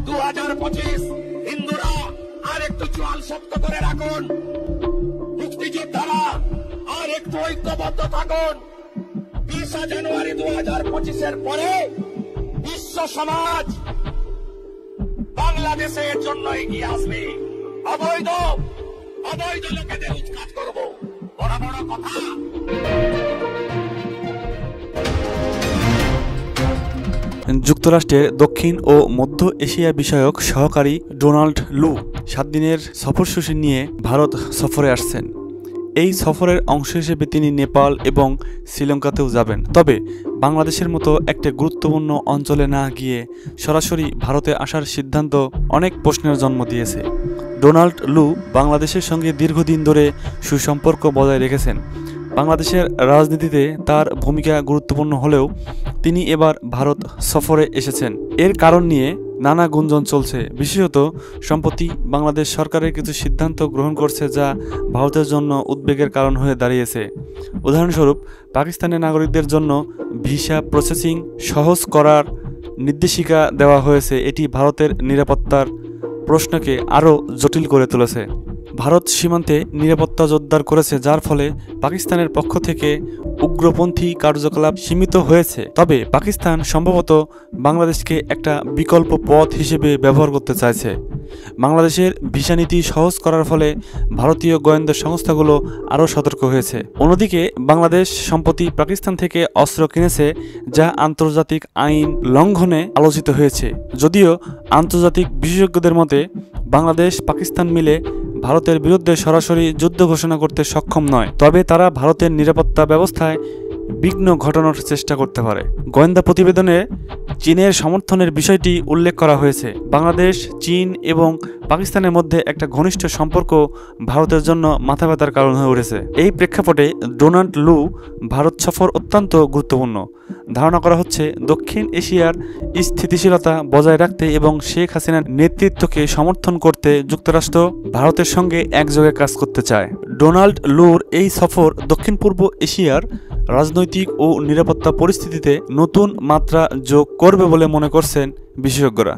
2025 হিন্দুরা আর একটু চোয়াল শক্ত করে রাখুন, মুক্তিযোদ্ধারা আর একটু ঐক্যবদ্ধ থাকুন। 20 জানুয়ারি 2025 পরে বিশ্ব সমাজ বাংলাদেশের জন্য এগিয়ে আসবে। অবৈধ লোকেদের উৎখাত করব। বড় বড় কথা। যুক্তরাষ্ট্রের দক্ষিণ ও মধ্য এশিয়া বিষয়ক সহকারী ডোনাল্ড লু 7 দিনের সফরসূচি নিয়ে ভারত সফরে আসছেন। এই সফরের অংশ হিসেবে তিনি নেপাল এবং শ্রীলঙ্কাতেও যাবেন। তবে বাংলাদেশের মতো একটা গুরুত্বপূর্ণ অঞ্চলে না গিয়ে সরাসরি ভারতে আসার সিদ্ধান্ত অনেক প্রশ্নের জন্ম দিয়েছে। ডোনাল্ড লু বাংলাদেশের সঙ্গে দীর্ঘদিন ধরে সুসম্পর্ক বজায় রেখেছেন। বাংলাদেশের রাজনীতিতে তার ভূমিকা গুরুত্বপূর্ণ হলেও তিনি এবার ভারত সফরে এসেছেন। এর কারণ নিয়ে নানা গুঞ্জন চলছে। বিশেষত সম্প্রতি বাংলাদেশ সরকারের কিছু সিদ্ধান্ত গ্রহণ করছে যা ভারতের জন্য উদ্বেগের কারণ হয়ে দাঁড়িয়েছে। উদাহরণস্বরূপ, পাকিস্তানের নাগরিকদের জন্য ভিসা প্রসেসিং সহজ করার নির্দেশিকা দেওয়া হয়েছে। এটি ভারতের নিরাপত্তার প্রশ্নকে আরও জটিল করে তুলেছে। ভারত সীমান্তে নিরাপত্তা জোরদার করেছে, যার ফলে পাকিস্তানের পক্ষ থেকে উগ্রপন্থী কার্যকলাপ সীমিত হয়েছে। তবে পাকিস্তান সম্ভবত বাংলাদেশকে একটা বিকল্প পথ হিসেবে ব্যবহার করতে চাইছে। বাংলাদেশের ভিসা নীতি সহজ করার ফলে ভারতীয় গোয়েন্দা সংস্থাগুলো আরও সতর্ক হয়েছে। অন্যদিকে বাংলাদেশ সম্প্রতি পাকিস্তান থেকে অস্ত্র কিনেছে, যা আন্তর্জাতিক আইন লঙ্ঘনে আলোচিত হয়েছে। যদিও আন্তর্জাতিক বিশেষজ্ঞদের মতে বাংলাদেশ পাকিস্তান মিলে ভারতের বিরুদ্ধে সরাসরি যুদ্ধ ঘোষণা করতে সক্ষম নয়, তবে তারা ভারতের নিরাপত্তা ব্যবস্থায় বিঘ্ন ঘটানোর চেষ্টা করতে পারে। গোয়েন্দা প্রতিবেদনে চীনের সমর্থনের বিষয়টি উল্লেখ করা হয়েছে। বাংলাদেশ, চীন এবং পাকিস্তানের মধ্যে একটা ঘনিষ্ঠ সম্পর্ক ভারতের জন্য মাথা ব্যথার কারণ হয়ে উঠেছে। এই প্রেক্ষাপটে ডোনাল্ড লু ভারত সফর অত্যন্ত গুরুত্বপূর্ণ। ধারণা করা হচ্ছে দক্ষিণ এশিয়ার স্থিতিশীলতা বজায় রাখতে এবং শেখ হাসিনার নেতৃত্বকে সমর্থন করতে যুক্তরাষ্ট্র ভারতের সঙ্গে একযোগে কাজ করতে চায়। ডোনাল্ড লুর এই সফর দক্ষিণ পূর্ব এশিয়ার রাজনৈতিক ও নিরাপত্তা পরিস্থিতিতে নতুন মাত্রা যোগ করবে বলে মনে করছেন বিশেষজ্ঞরা।